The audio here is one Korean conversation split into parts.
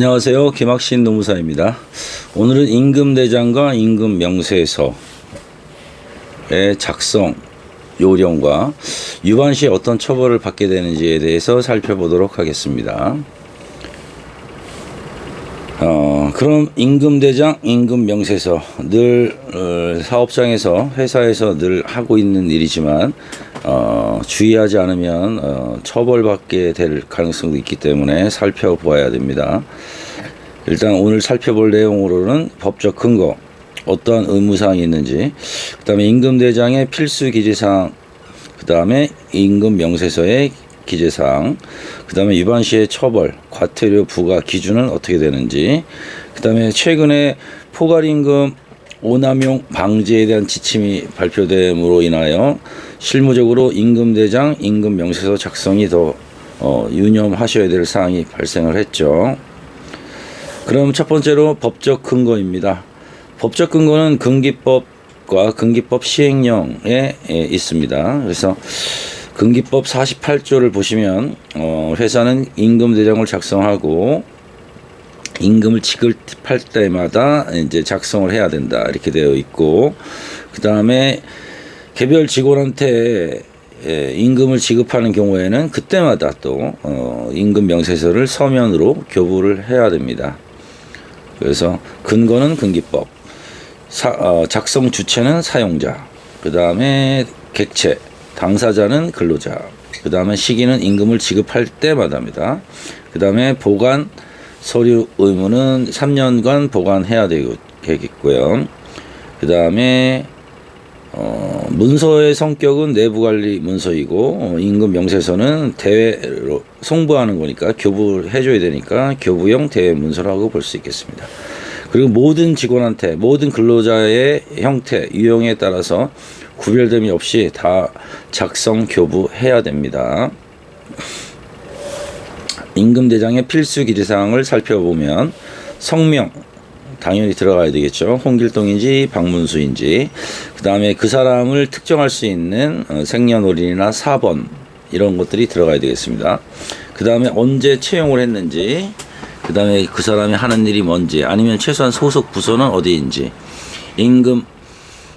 안녕하세요. 김학신 노무사입니다. 오늘은 임금대장과 임금명세서의 작성 요령과 위반 시에 어떤 처벌을 받게 되는지에 대해서 살펴보도록 하겠습니다. 그럼 임금대장, 임금명세서 늘 사업장에서 회사에서 늘 하고 있는 일이지만 주의하지 않으면 처벌받게 될 가능성도 있기 때문에 살펴보아야 됩니다. 일단 오늘 살펴볼 내용으로는 법적 근거, 어떠한 의무사항이 있는지, 그 다음에 임금대장의 필수 기재사항, 그 다음에 임금명세서의 기재사항, 그 다음에 위반 시의 처벌, 과태료 부과 기준은 어떻게 되는지, 그 다음에 최근에 포괄임금 오남용 방지에 대한 지침이 발표됨으로 인하여 실무적으로 임금대장, 임금명세서 작성이 더 유념하셔야 될 사항이 발생을 했죠. 그럼 첫 번째로 법적 근거입니다. 법적 근거는 금기법과 금기법 시행령에 있습니다. 그래서 금기법 48조를 보시면 회사는 임금대장을 작성하고 임금을 지급할 때마다 이제 작성을 해야 된다 이렇게 되어 있고, 그 다음에 개별 직원한테 임금을 지급하는 경우에는 그때마다 또 임금 명세서를 서면으로 교부를 해야 됩니다. 그래서 근거는 금기법, 작성 주체는 사용자, 그 다음에 객체, 당사자는 근로자, 그 다음에 시기는 임금을 지급할 때마다입니다. 그 다음에 보관 서류 의무는 3년간 보관해야 되겠고요. 그 다음에 문서의 성격은 내부관리 문서이고, 임금 명세서는 대외로 송부하는 거니까 교부를 해줘야 되니까 교부형 대외 문서라고 볼 수 있겠습니다. 그리고 모든 직원한테, 모든 근로자의 형태, 유형에 따라서 구별됨이 없이 다 작성 교부해야 됩니다. 임금대장의 필수 기재사항을 살펴보면 성명 당연히 들어가야 되겠죠. 홍길동인지 박문수인지, 그 다음에 그 사람을 특정할 수 있는 생년월일이나 사번 이런 것들이 들어가야 되겠습니다. 그 다음에 언제 채용을 했는지, 그 다음에 그 사람이 하는 일이 뭔지, 아니면 최소한 소속 부서는 어디인지, 임금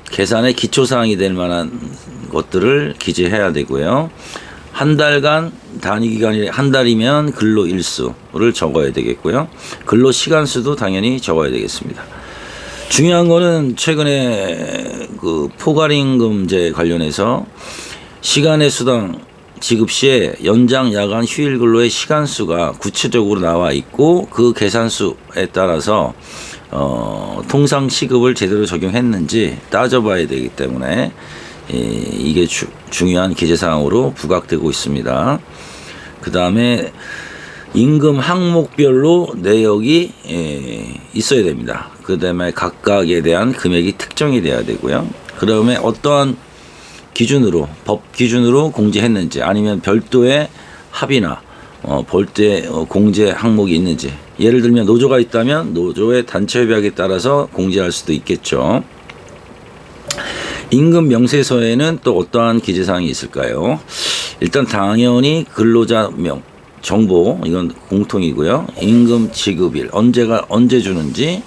계산의 기초사항이 될 만한 것들을 기재해야 되고요. 한 달간 단위기간이 한 달이면 근로 일수를 적어야 되겠고요. 근로 시간수도 당연히 적어야 되겠습니다. 중요한 거는 최근에 그 포괄임금제 관련해서 시간의 수당 지급 시에 연장, 야간, 휴일 근로의 시간수가 구체적으로 나와 있고, 그 계산수에 따라서 통상 시급을 제대로 적용했는지 따져봐야 되기 때문에 이게 중요한 기재사항으로 부각되고 있습니다. 그 다음에 임금 항목별로 내역이 있어야 됩니다. 그 다음에 각각에 대한 금액이 특정이 돼야 되고요. 그 다음에 어떠한 기준으로, 법 기준으로 공제했는지, 아니면 별도의 합의나 별도의 공제 항목이 있는지, 예를 들면 노조가 있다면 노조의 단체 협약에 따라서 공제할 수도 있겠죠. 임금 명세서에는 또 어떠한 기재사항이 있을까요? 일단 당연히 근로자 정보, 이건 공통이고요. 임금 지급일, 언제 주는지,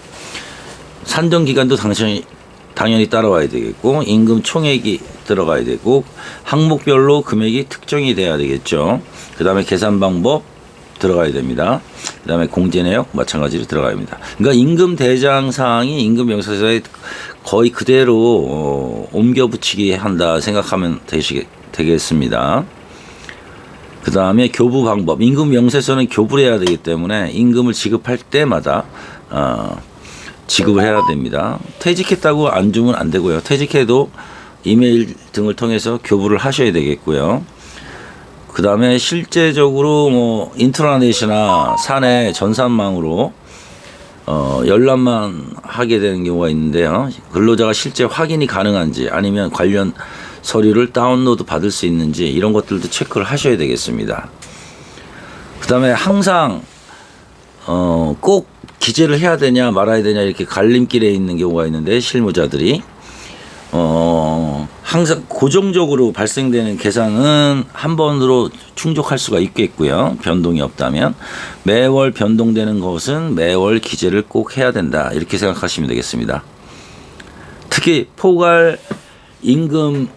산정 기간도 당연히 따라와야 되겠고, 임금 총액이 들어가야 되고, 항목별로 금액이 특정이 돼야 되겠죠. 그 다음에 계산 방법 들어가야 됩니다. 그 다음에 공제 내역 마찬가지로 들어가야 합니다. 그러니까 임금 대장 사항이 임금 명세서에 거의 그대로 옮겨 붙이기 한다 생각하면 되겠습니다. 그 다음에 교부 방법, 임금 명세서는 교부를 해야 되기 때문에 임금을 지급할 때마다 지급을 해야 됩니다. 퇴직했다고 안 주면 안 되고요. 퇴직해도 이메일 등을 통해서 교부를 하셔야 되겠고요. 그 다음에 실제적으로 인트라넷이나 사내 전산망으로 열람만 하게 되는 경우가 있는데요. 근로자가 실제 확인이 가능한지, 아니면 관련 서류를 다운로드 받을 수 있는지, 이런 것들도 체크를 하셔야 되겠습니다. 그 다음에 항상 꼭 기재를 해야 되냐 말아야 되냐 이렇게 갈림길에 있는 경우가 있는데, 실무자들이 항상 고정적으로 발생되는 계산은 한 번으로 충족할 수가 있겠고요. 변동이 없다면 매월 변동되는 것은 매월 기재를 꼭 해야 된다. 이렇게 생각하시면 되겠습니다. 특히 포괄 임금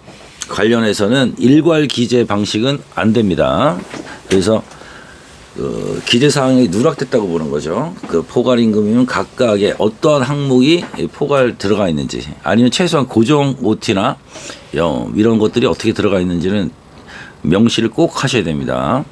관련해서는 일괄 기재 방식은 안 됩니다. 그래서 기재 사항이 누락됐다고 보는 거죠. 그 포괄 임금이면 각각의 어떠한 항목이 포괄 들어가 있는지, 아니면 최소한 고정 OT나 이런 것들이 어떻게 들어가 있는지는 명시를 꼭 하셔야 됩니다.